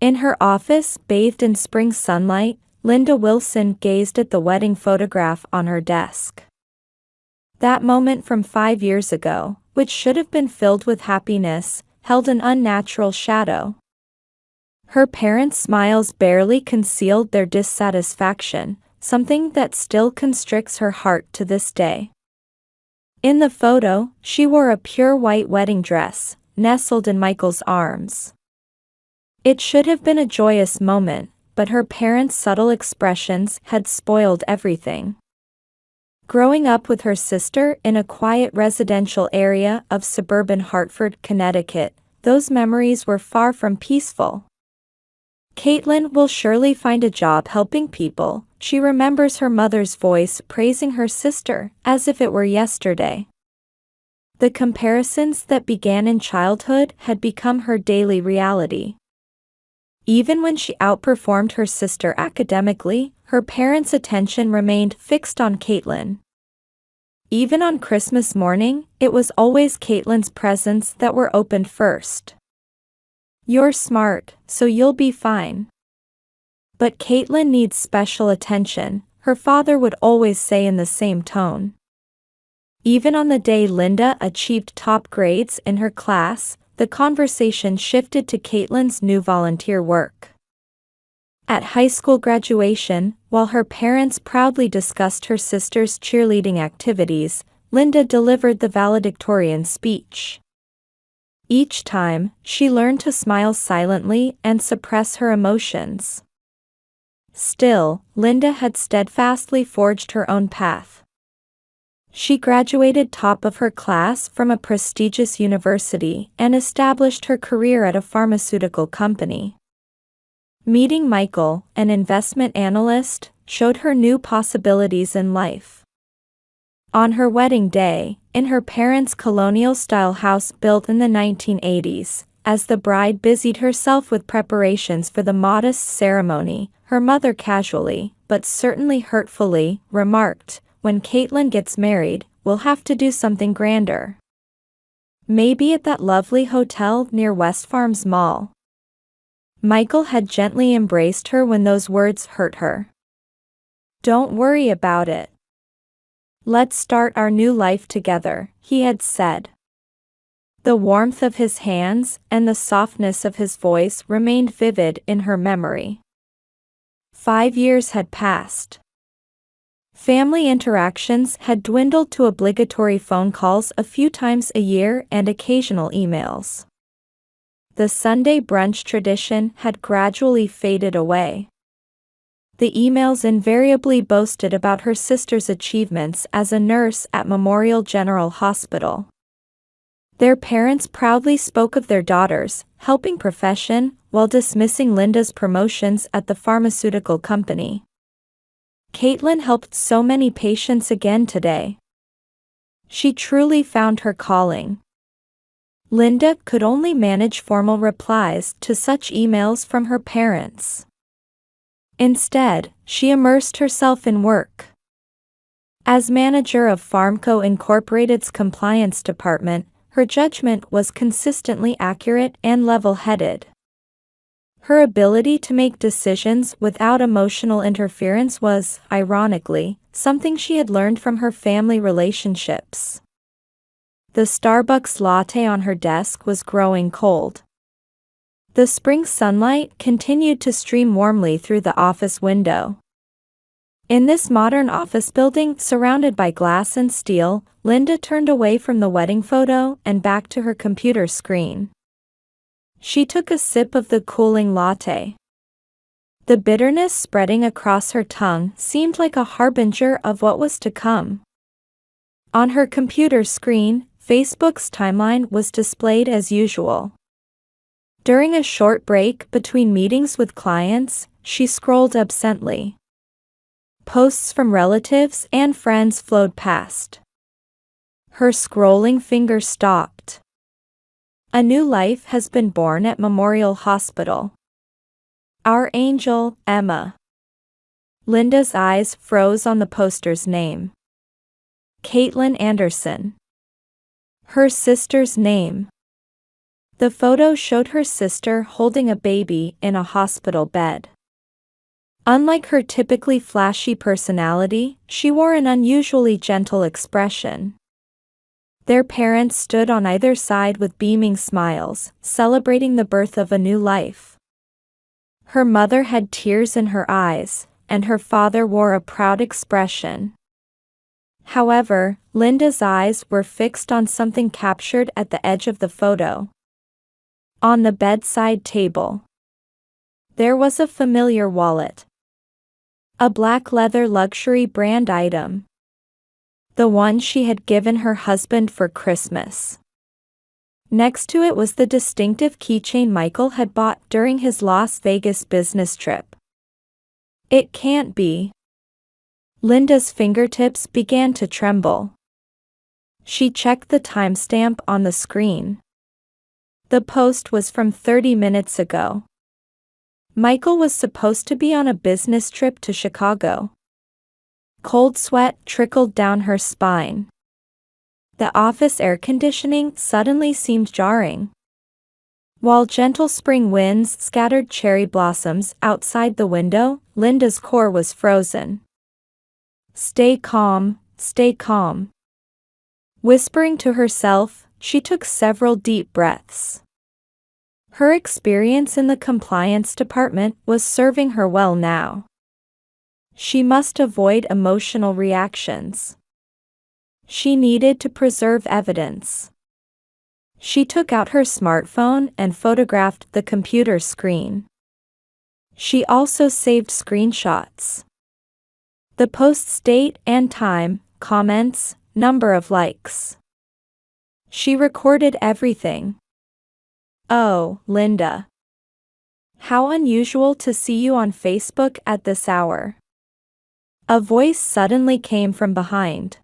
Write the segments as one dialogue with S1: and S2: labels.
S1: In her office, bathed in spring sunlight, Linda Wilson gazed at the wedding photograph on her desk. That moment from 5 years ago, which should have been filled with happiness, held an unnatural shadow. Her parents' smiles barely concealed their dissatisfaction, something that still constricts her heart to this day. In the photo, she wore a pure white wedding dress, nestled in Michael's arms. It should have been a joyous moment, but her parents' subtle expressions had spoiled everything. Growing up with her sister in a quiet residential area of suburban Hartford, Connecticut, those memories were far from peaceful. Caitlin will surely find a job helping people. She remembers her mother's voice praising her sister as if it were yesterday. The comparisons that began in childhood had become her daily reality. Even when she outperformed her sister academically, her parents' attention remained fixed on Caitlin. Even on Christmas morning, it was always Caitlin's presents that were opened first. "You're smart, so you'll be fine. But Caitlin needs special attention," her father would always say in the same tone. Even on the day Linda achieved top grades in her class, the conversation shifted to Caitlin's new volunteer work. At high school graduation, while her parents proudly discussed her sister's cheerleading activities, Linda delivered the valedictorian speech. Each time, she learned to smile silently and suppress her emotions. Still, Linda had steadfastly forged her own path. She graduated top of her class from a prestigious university and established her career at a pharmaceutical company. Meeting Michael, an investment analyst, showed her new possibilities in life. On her wedding day, in her parents' colonial-style house built in the 1980s, as the bride busied herself with preparations for the modest ceremony, her mother casually, but certainly hurtfully, remarked, "When Caitlin gets married, we'll have to do something grander. Maybe at that lovely hotel near West Farms Mall." Michael had gently embraced her when those words hurt her. "Don't worry about it. Let's start our new life together," he had said. The warmth of his hands and the softness of his voice remained vivid in her memory. 5 years had passed. Family interactions had dwindled to obligatory phone calls a few times a year and occasional emails. The Sunday brunch tradition had gradually faded away. The emails invariably boasted about her sister's achievements as a nurse at Memorial General Hospital. Their parents proudly spoke of their daughter's helping profession while dismissing Linda's promotions at the pharmaceutical company. Caitlin helped so many patients again today. She truly found her calling. Linda could only manage formal replies to such emails from her parents. Instead, she immersed herself in work. As manager of Pharmco Incorporated's compliance department, her judgment was consistently accurate and level-headed. Her ability to make decisions without emotional interference was, ironically, something she had learned from her family relationships. The Starbucks latte on her desk was growing cold. The spring sunlight continued to stream warmly through the office window. In this modern office building surrounded by glass and steel, Linda turned away from the wedding photo and back to her computer screen. She took a sip of the cooling latte. The bitterness spreading across her tongue seemed like a harbinger of what was to come. On her computer screen, Facebook's timeline was displayed as usual. During a short break between meetings with clients, she scrolled absently. Posts from relatives and friends flowed past. Her scrolling finger stopped. "A new life has been born at Memorial Hospital. Our angel, Emma." Linda's eyes froze on the poster's name. Caitlin Anderson. Her sister's name. The photo showed her sister holding a baby in a hospital bed. Unlike her typically flashy personality, she wore an unusually gentle expression. Their parents stood on either side with beaming smiles, celebrating the birth of a new life. Her mother had tears in her eyes, and her father wore a proud expression. However, Linda's eyes were fixed on something captured at the edge of the photo. On the bedside table, there was a familiar wallet. A black leather luxury brand item. The one she had given her husband for Christmas. Next to it was the distinctive keychain Michael had bought during his Las Vegas business trip. It can't be. Linda's fingertips began to tremble. She checked the timestamp on the screen. The post was from 30 minutes ago. Michael was supposed to be on a business trip to Chicago. Cold sweat trickled down her spine. The office air conditioning suddenly seemed jarring. While gentle spring winds scattered cherry blossoms outside the window, Linda's core was frozen. "Stay calm, stay calm." Whispering to herself, she took several deep breaths. Her experience in the compliance department was serving her well now. She must avoid emotional reactions. She needed to preserve evidence. She took out her smartphone and photographed the computer screen. She also saved screenshots. The post's date and time, comments, number of likes. She recorded everything. "Oh, Linda. How unusual to see you on Facebook at this hour." A voice suddenly came from behind.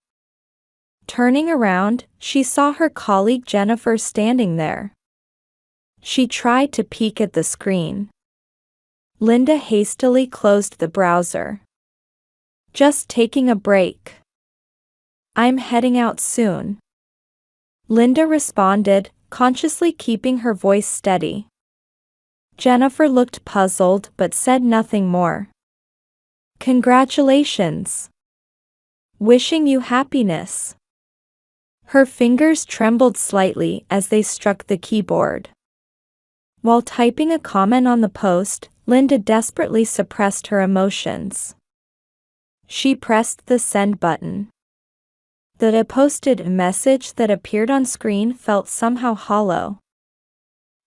S1: Turning around, she saw her colleague Jennifer standing there. She tried to peek at the screen. Linda hastily closed the browser. "Just taking a break. I'm heading out soon." Linda responded, consciously keeping her voice steady. Jennifer looked puzzled but said nothing more. "Congratulations. Wishing you happiness." Her fingers trembled slightly as they struck the keyboard. While typing a comment on the post, Linda desperately suppressed her emotions. She pressed the send button. The posted message that appeared on screen felt somehow hollow.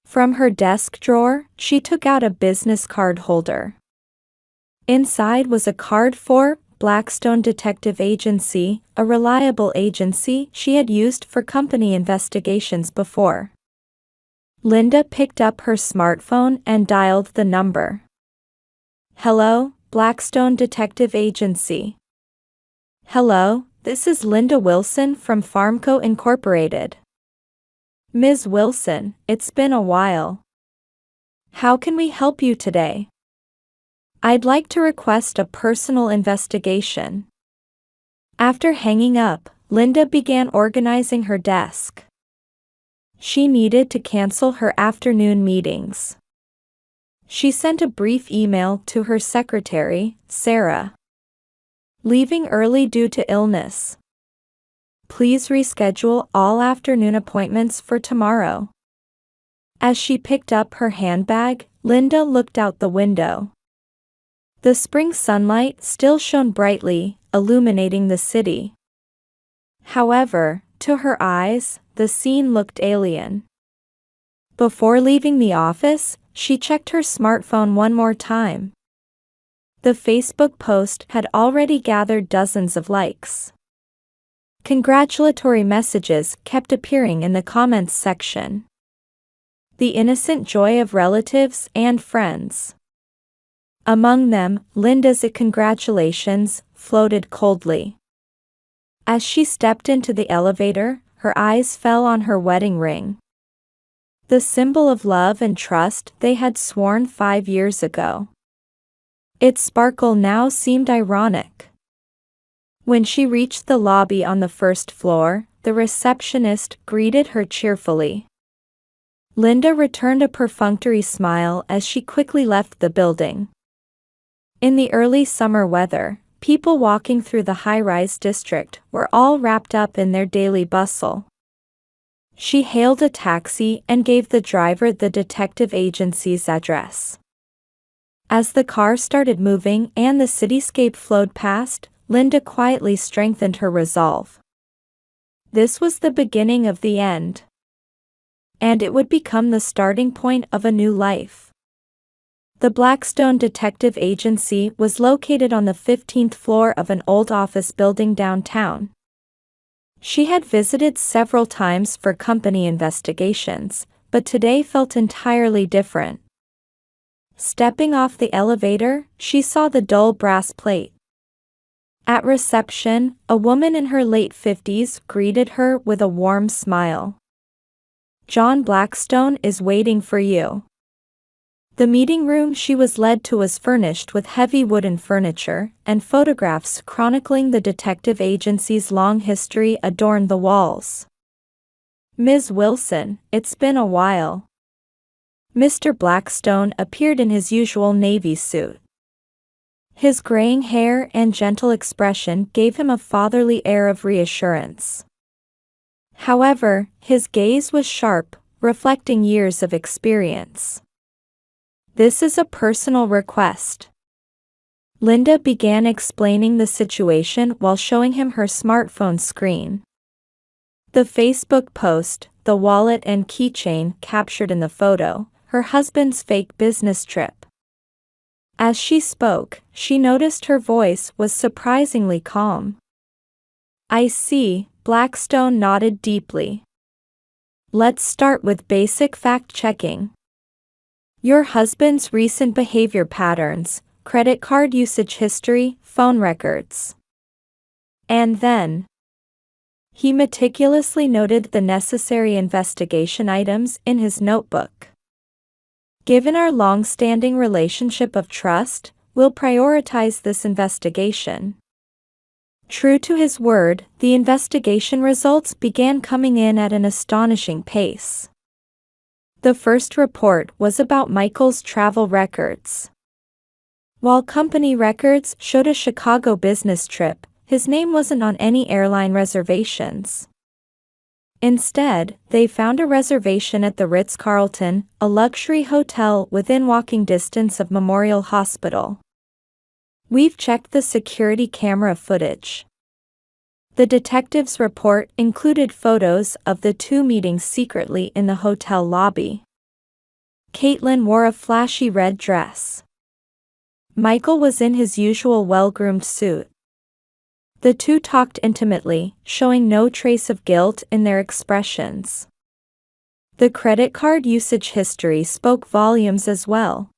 S1: From her desk drawer, she took out a business card holder. Inside was a card for Blackstone Detective Agency, a reliable agency she had used for company investigations before. Linda picked up her smartphone and dialed the number. "Hello, Blackstone Detective Agency." "Hello, this is Linda Wilson from Farmco Incorporated." "Ms. Wilson, it's been a while. How can we help you today?" "I'd like to request a personal investigation." After hanging up, Linda began organizing her desk. She needed to cancel her afternoon meetings. She sent a brief email to her secretary, Sarah. "Leaving early due to illness. Please reschedule all afternoon appointments for tomorrow." As she picked up her handbag, Linda looked out the window. The spring sunlight still shone brightly, illuminating the city. However, to her eyes, the scene looked alien. Before leaving the office, she checked her smartphone one more time. The Facebook post had already gathered dozens of likes. Congratulatory messages kept appearing in the comments section. The innocent joy of relatives and friends. Among them, Linda's congratulations floated coldly. As she stepped into the elevator, her eyes fell on her wedding ring. The symbol of love and trust they had sworn 5 years ago. Its sparkle now seemed ironic. When she reached the lobby on the first floor, the receptionist greeted her cheerfully. Linda returned a perfunctory smile as she quickly left the building. In the early summer weather, people walking through the high-rise district were all wrapped up in their daily bustle. She hailed a taxi and gave the driver the detective agency's address. As the car started moving and the cityscape flowed past, Linda quietly strengthened her resolve. This was the beginning of the end. And it would become the starting point of a new life. The Blackstone Detective Agency was located on the 15th floor of an old office building downtown. She had visited several times for company investigations, but today felt entirely different. Stepping off the elevator, she saw the dull brass plate. At reception, a woman in her late 50s greeted her with a warm smile. "John Blackstone is waiting for you." The meeting room she was led to was furnished with heavy wooden furniture, and photographs chronicling the detective agency's long history adorned the walls. "Ms. Wilson, it's been a while." Mr. Blackstone appeared in his usual navy suit. His graying hair and gentle expression gave him a fatherly air of reassurance. However, his gaze was sharp, reflecting years of experience. "This is a personal request." Linda began explaining the situation while showing him her smartphone screen. The Facebook post, the wallet and keychain captured in the photo, her husband's fake business trip. As she spoke, she noticed her voice was surprisingly calm. "I see," Blackstone nodded deeply. "Let's start with basic fact-checking. Your husband's recent behavior patterns, credit card usage history, phone records." And then he meticulously noted the necessary investigation items in his notebook. "Given our long-standing relationship of trust, we'll prioritize this investigation." True to his word, the investigation results began coming in at an astonishing pace. The first report was about Michael's travel records. While company records showed a Chicago business trip, his name wasn't on any airline reservations. Instead, they found a reservation at the Ritz-Carlton, a luxury hotel within walking distance of Memorial Hospital. "We've checked the security camera footage." The detective's report included photos of the two meeting secretly in the hotel lobby. Caitlin wore a flashy red dress. Michael was in his usual well-groomed suit. The two talked intimately, showing no trace of guilt in their expressions. The credit card usage history spoke volumes as well.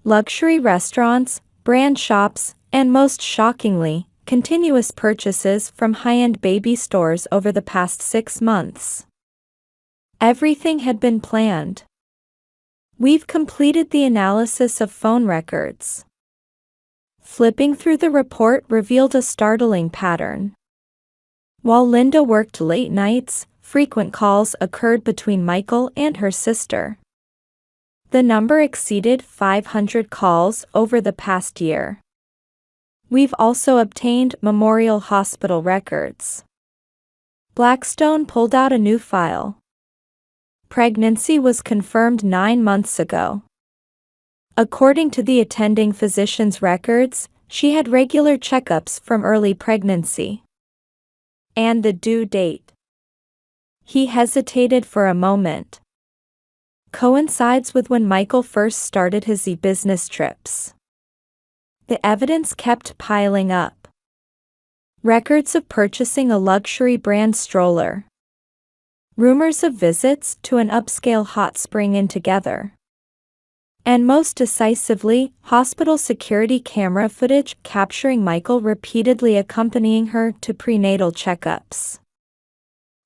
S1: Luxury restaurants, brand shops, and most shockingly, continuous purchases from high-end baby stores over the past 6 months. Everything had been planned. "We've completed the analysis of phone records." Flipping through the report revealed a startling pattern. While Linda worked late nights, frequent calls occurred between Michael and her sister. The number exceeded 500 calls over the past year. "We've also obtained Memorial Hospital records." Blackstone pulled out a new file. Pregnancy was confirmed 9 months ago. According to the attending physician's records, she had regular checkups from early pregnancy. "And the due date?" He hesitated for a moment. "Coincides with when Michael first started his e-business trips." The evidence kept piling up. Records of purchasing a luxury brand stroller. Rumors of visits to an upscale hot spring inn together. And most decisively, hospital security camera footage capturing Michael repeatedly accompanying her to prenatal checkups.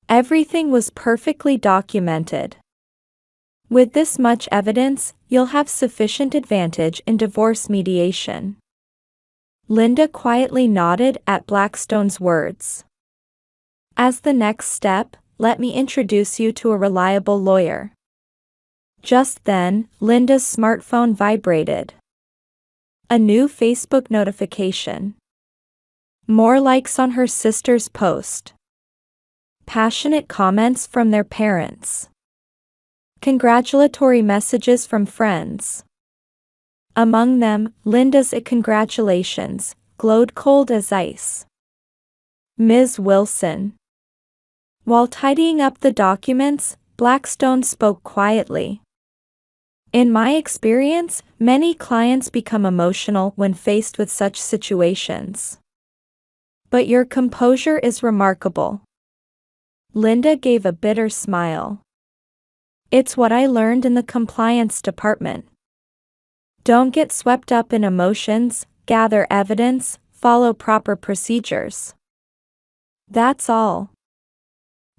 S1: Everything was perfectly documented. With this much evidence, you'll have sufficient advantage in divorce mediation. Linda quietly nodded at Blackstone's words. "As the next step, let me introduce you to a reliable lawyer." Just then, Linda's smartphone vibrated. A new Facebook notification. More likes on her sister's post. Passionate comments from their parents. Congratulatory messages from friends. Among them, Linda's congratulations glowed cold as ice. Ms. Wilson. While tidying up the documents, Blackstone spoke quietly. In my experience, many clients become emotional when faced with such situations. But your composure is remarkable. Linda gave a bitter smile. It's what I learned in the compliance department. Don't get swept up in emotions, gather evidence, follow proper procedures. That's all.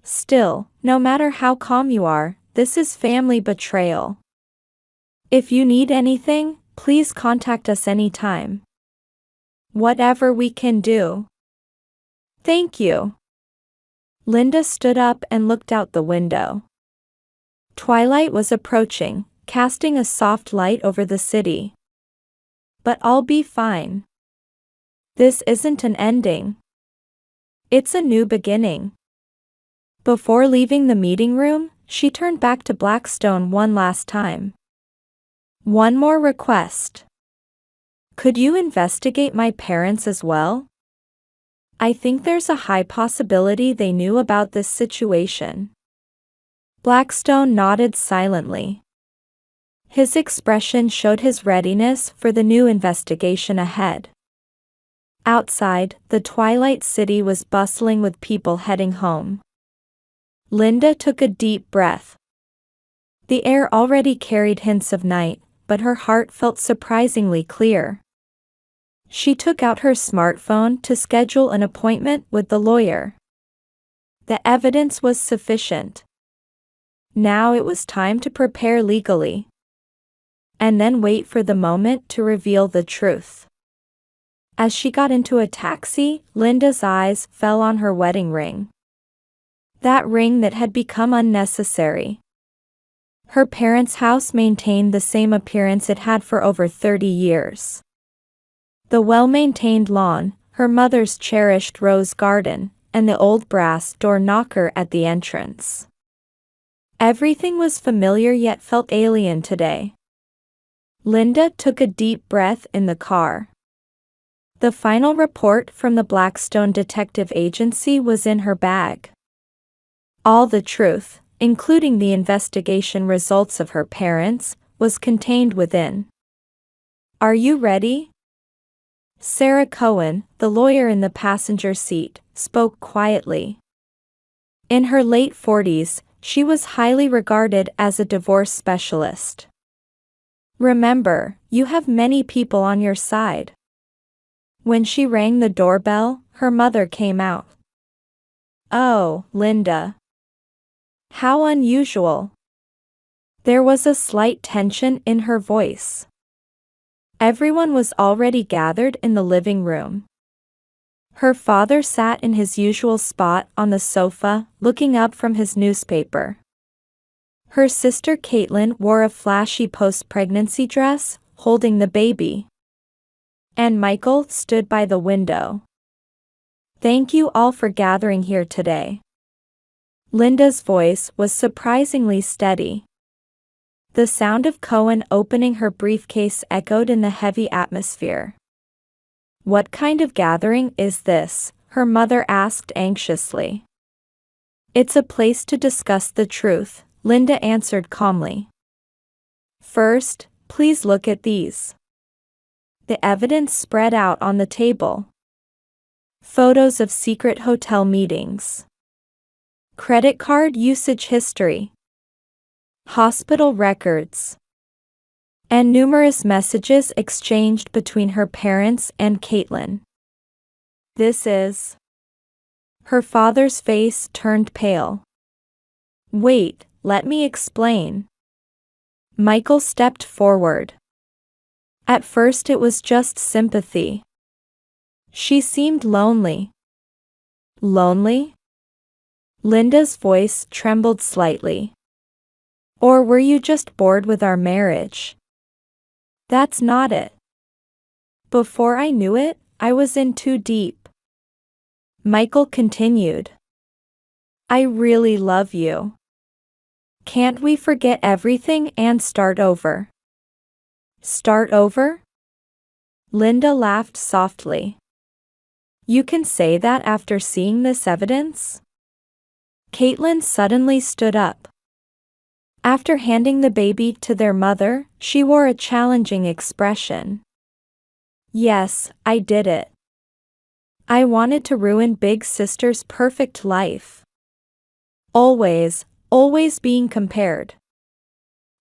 S1: Still, no matter how calm you are, this is family betrayal. If you need anything, please contact us anytime. Whatever we can do. Thank you. Linda stood up and looked out the window. Twilight was approaching, casting a soft light over the city. But I'll be fine. This isn't an ending. It's a new beginning. Before leaving the meeting room, she turned back to Blackstone one last time. One more request. Could you investigate my parents as well? I think there's a high possibility they knew about this situation. Blackstone nodded silently. His expression showed his readiness for the new investigation ahead. Outside, the twilight city was bustling with people heading home. Linda took a deep breath. The air already carried hints of night, but her heart felt surprisingly clear. She took out her smartphone to schedule an appointment with the lawyer. The evidence was sufficient. Now it was time to prepare legally. And then wait for the moment to reveal the truth. As she got into a taxi, Linda's eyes fell on her wedding ring. That ring that had become unnecessary. Her parents' house maintained the same appearance it had for over 30 years. The well-maintained lawn, her mother's cherished rose garden, and the old brass door knocker at the entrance. Everything was familiar yet felt alien today. Linda took a deep breath in the car. The final report from the Blackstone Detective Agency was in her bag. All the truth, including the investigation results of her parents, was contained within. Are you ready? Sarah Cohen, the lawyer in the passenger seat, spoke quietly. In her late 40s, she was highly regarded as a divorce specialist. Remember, you have many people on your side. When she rang the doorbell, her mother came out. Oh, Linda. How unusual. There was a slight tension in her voice. Everyone was already gathered in the living room. Her father sat in his usual spot on the sofa, looking up from his newspaper. Her sister Caitlin wore a flashy post-pregnancy dress, holding the baby. And Michael stood by the window. Thank you all for gathering here today. Linda's voice was surprisingly steady. The sound of Cohen opening her briefcase echoed in the heavy atmosphere. What kind of gathering is this? Her mother asked anxiously. It's a place to discuss the truth, Linda answered calmly. First, please look at these. The evidence spread out on the table. Photos of secret hotel meetings. Credit card usage history. Hospital records. And numerous messages exchanged between her parents and Caitlin. This is... Her father's face turned pale. Wait, let me explain. Michael stepped forward. At first it was just sympathy. She seemed lonely. Lonely? Linda's voice trembled slightly. Or were you just bored with our marriage? That's not it. Before I knew it, I was in too deep. Michael continued. I really love you. Can't we forget everything and start over? Start over? Linda laughed softly. You can say that after seeing this evidence? Caitlin suddenly stood up. After handing the baby to their mother, she wore a challenging expression. Yes, I did it. I wanted to ruin Big Sister's perfect life. Always being compared.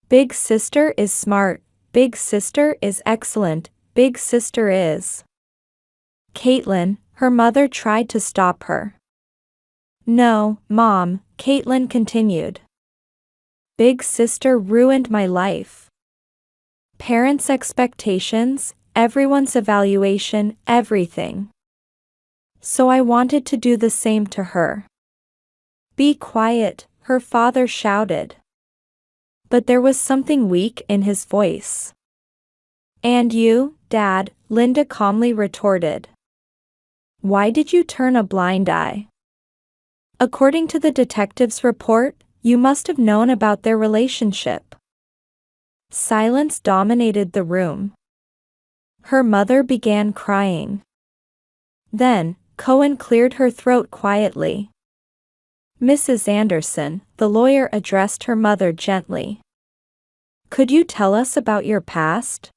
S1: Big Sister is smart, Big Sister is excellent, Big Sister is. Caitlin, her mother tried to stop her. No, Mom, Caitlin continued. Big Sister ruined my life. Parents' expectations, everyone's evaluation, everything. So I wanted to do the same to her. Be quiet, her father shouted. But there was something weak in his voice. And you, Dad, Linda calmly retorted. Why did you turn a blind eye? According to the detective's report, you must have known about their relationship. Silence dominated the room. Her mother began crying. Then, Cohen cleared her throat quietly. Mrs. Anderson, the lawyer addressed her mother gently. Could you tell us about your past?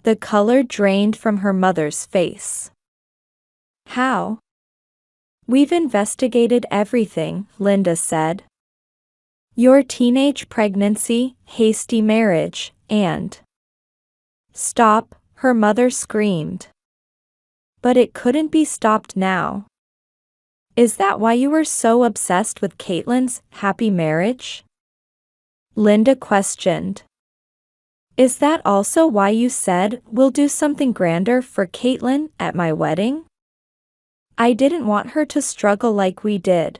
S1: The color drained from her mother's face. How? We've investigated everything, Linda said. Your teenage pregnancy, hasty marriage, and... Stop, her mother screamed. But it couldn't be stopped now. Is that why you were so obsessed with Caitlin's happy marriage? Linda questioned. Is that also why you said we'll do something grander for Caitlin at my wedding? I didn't want her to struggle like we did.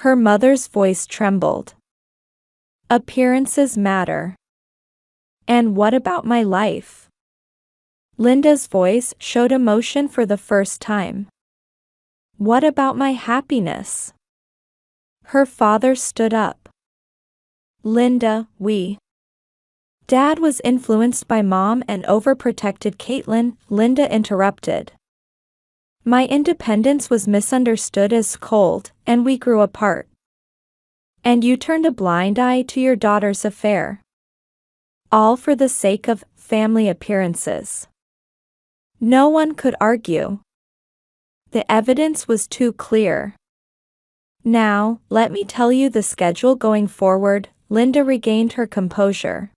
S1: Her mother's voice trembled. Appearances matter. And what about my life? Linda's voice showed emotion for the first time. What about my happiness? Her father stood up. Linda, Dad was influenced by Mom and overprotected Caitlin, Linda interrupted. My independence was misunderstood as cold, and we grew apart. And you turned a blind eye to your daughter's affair. All for the sake of family appearances. No one could argue. The evidence was too clear. Now, let me tell you the schedule going forward. Linda regained her composure.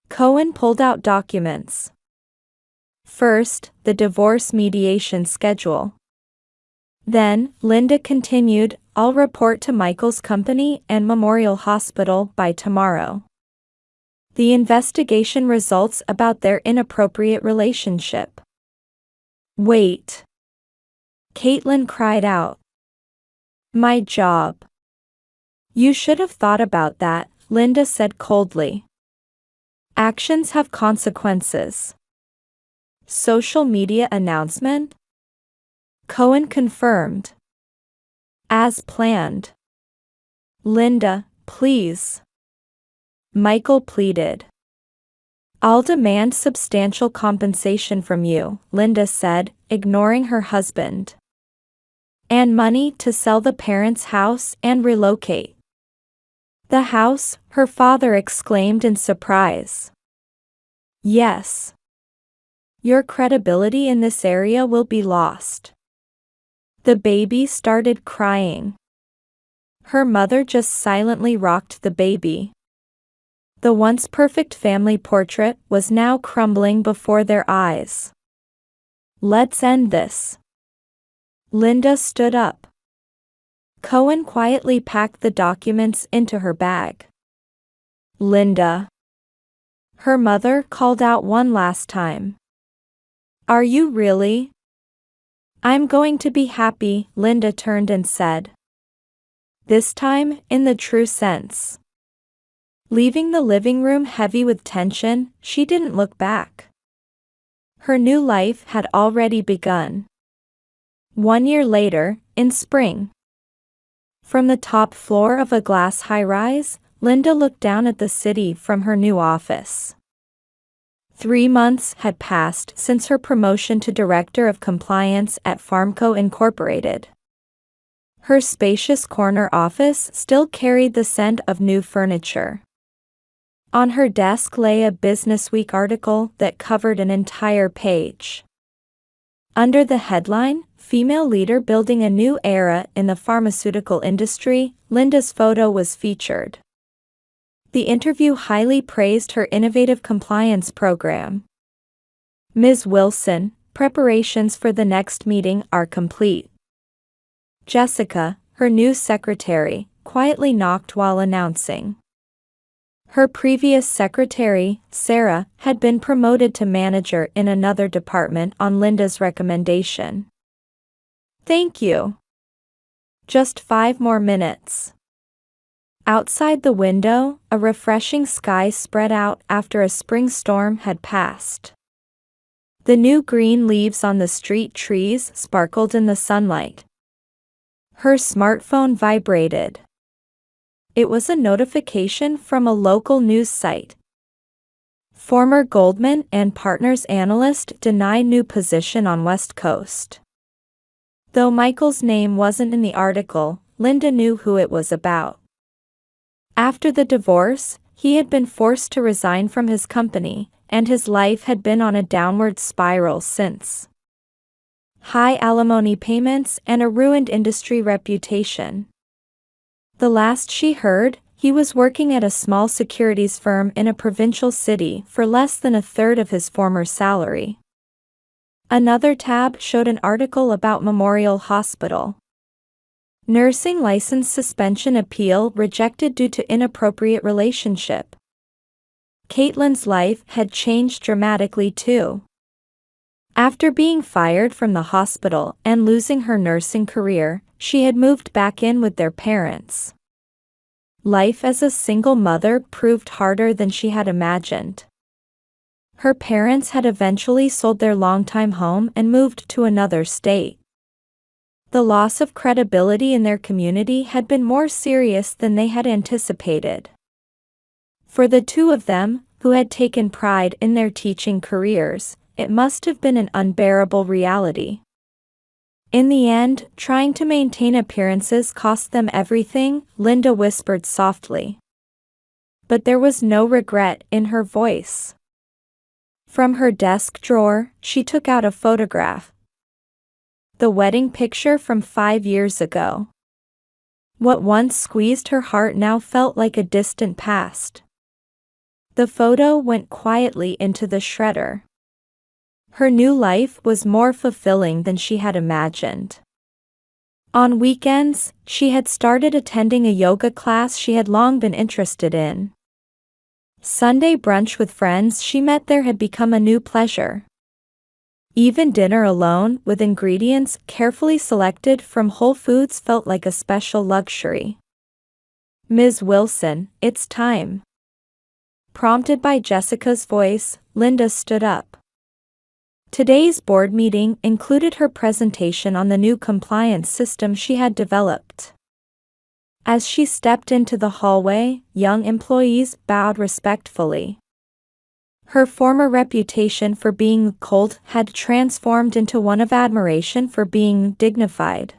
S1: Cohen pulled out documents. First, the divorce mediation schedule. Then, Linda continued, I'll report to Michael's company and Memorial Hospital by tomorrow. The investigation results about their inappropriate relationship. Wait. Caitlin cried out. My job. You should have thought about that, Linda said coldly. Actions have consequences. Social media announcement? Cohen confirmed. As planned. Linda, please. Michael pleaded. I'll demand substantial compensation from you, Linda said, ignoring her husband. And money to sell the parents' house and relocate. The house, her father exclaimed in surprise. Yes. Your credibility in this area will be lost. The baby started crying. Her mother just silently rocked the baby. The once perfect family portrait was now crumbling before their eyes. Let's end this. Linda stood up. Cohen quietly packed the documents into her bag. Linda. Her mother called out one last time. Are you really? I'm going to be happy, Linda turned and said. This time, in the true sense. Leaving the living room heavy with tension, she didn't look back. Her new life had already begun. 1 year later, in spring. From the top floor of a glass high-rise, Linda looked down at the city from her new office. 3 months had passed since her promotion to Director of Compliance at Farmco Incorporated. Her spacious corner office still carried the scent of new furniture. On her desk lay a Businessweek article that covered an entire page. Under the headline, "Female Leader Building a New Era in the Pharmaceutical Industry," Linda's photo was featured. The interview highly praised her innovative compliance program. "Ms. Wilson, preparations for the next meeting are complete." Jessica, her new secretary, quietly knocked while announcing. Her previous secretary, Sarah, had been promoted to manager in another department on Linda's recommendation. "Thank you. Just 5 more minutes." Outside the window, a refreshing sky spread out after a spring storm had passed. The new green leaves on the street trees sparkled in the sunlight. Her smartphone vibrated. It was a notification from a local news site. Former Goldman and Partners analyst denied new position on West Coast. Though Michael's name wasn't in the article, Linda knew who it was about. After the divorce, he had been forced to resign from his company, and his life had been on a downward spiral since. High alimony payments and a ruined industry reputation. The last she heard, he was working at a small securities firm in a provincial city for less than a third of his former salary. Another tab showed an article about Memorial Hospital. Nursing license suspension appeal rejected due to inappropriate relationship. Caitlin's life had changed dramatically too. After being fired from the hospital and losing her nursing career, she had moved back in with their parents. Life as a single mother proved harder than she had imagined. Her parents had eventually sold their longtime home and moved to another state. The loss of credibility in their community had been more serious than they had anticipated. For the two of them, who had taken pride in their teaching careers, it must have been an unbearable reality. In the end, trying to maintain appearances cost them everything, Linda whispered softly. But there was no regret in her voice. From her desk drawer, she took out a photograph. The wedding picture from 5 years ago. What once squeezed her heart now felt like a distant past. The photo went quietly into the shredder. Her new life was more fulfilling than she had imagined. On weekends, she had started attending a yoga class she had long been interested in. Sunday brunch with friends she met there had become a new pleasure. Even dinner alone, with ingredients carefully selected from Whole Foods, felt like a special luxury. "Ms. Wilson, it's time." Prompted by Jessica's voice, Linda stood up. Today's board meeting included her presentation on the new compliance system she had developed. As she stepped into the hallway, young employees bowed respectfully. Her former reputation for being cold had transformed into one of admiration for being dignified.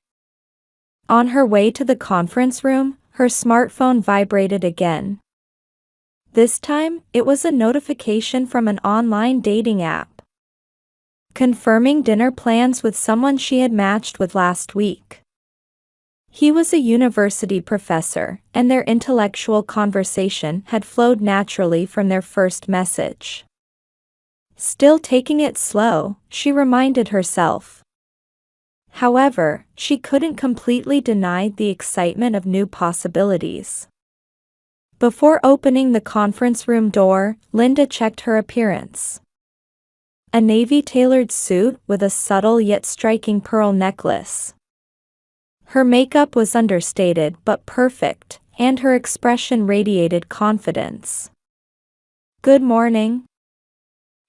S1: On her way to the conference room, her smartphone vibrated again. This time, it was a notification from an online dating app. Confirming dinner plans with someone she had matched with last week. He was a university professor, and their intellectual conversation had flowed naturally from their first message. Still taking it slow, she reminded herself. However, she couldn't completely deny the excitement of new possibilities. Before opening the conference room door, Linda checked her appearance. A navy-tailored suit with a subtle yet striking pearl necklace. Her makeup was understated but perfect, and her expression radiated confidence. "Good morning."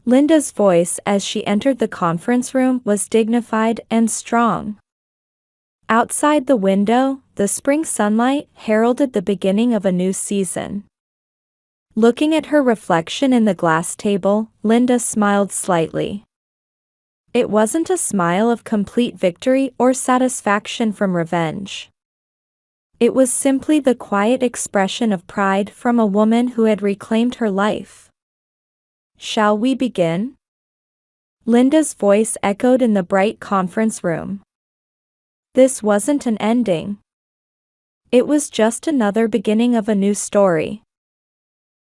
S1: Linda's voice as she entered the conference room was dignified and strong. Outside the window, the spring sunlight heralded the beginning of a new season. Looking at her reflection in the glass table, Linda smiled slightly. It wasn't a smile of complete victory or satisfaction from revenge. It was simply the quiet expression of pride from a woman who had reclaimed her life. "Shall we begin?" Linda's voice echoed in the bright conference room. This wasn't an ending. It was just another beginning of a new story.